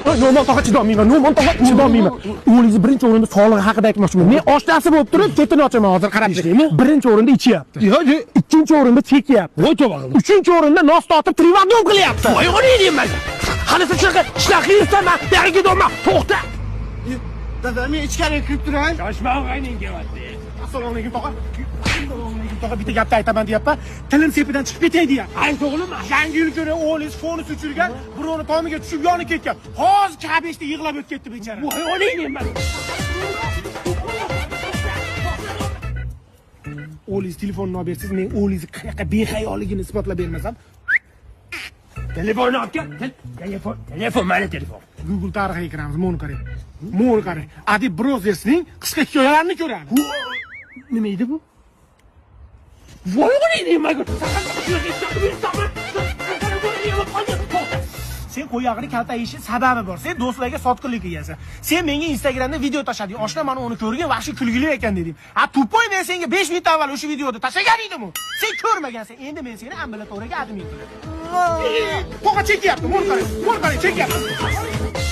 No'mon tog'a chidolmayman. No'mon tog'a chidolmayman. O'g'lingiz birinchi o'rinda sog'lig'i haqida aytmoqchiman. Men oshnasi bo'lib turib, chetini ochaman hozir qarab turing. Birinchi o'rinda ichyapti. Ikkinchi o'rinda chekyapti. Voy tavba qildim. Uchinchi o'rinda nos tortib trivandom qilyapti. Voy o'g'ling man. Hali siz ishlar qilyapsanmi? Beriga dolma. To'xta. Dada, men ichkariga kirib turay. Shoshma og'ayning kelyapti. Assalomu alaykum tog'a. Tog'a bitta gapni aytaman deyapman. Tilim sepidan chiqib ketay deyapti. Ayt o'g'lim, yangi yil kuni o'g'lingiz fonus uchirgan, birovni tomiga tushib yonib ketgan. Hozir kabeshda yig'lab o'tib ketdi bechara. Voy o'g'ling man. O'g'lingiz telefonini olib bersiz, men o'g'lingizni qanaqa behayolligini isbotlab bermasam. Telefonni olib kel. Telefon mana telefon. Google tarixiga kiramiz, mo'ni qarang. Mo'ni qarang. Adi Brothers'ning qisqa hikoyalarini ko'ramiz. Nima edi bu? Voy o'g'ling man. Sen qo'yog'ini kaltayishi sababi bor. Sen do'stlarga sotqinlik qilgansan. Sen menga Instagramda video tashlading. Oshna mana uni ko'rgan, vahshiy kulgili ekan dedim. Tupoy, men senga 5 minut avval o'sha videoni tashlagan edim. Sen ko'rmagansan. Endi men seni ambulatoriyaga admin qilaman. To'g'ri chekyapti. Mo'l qarang, chekyapti.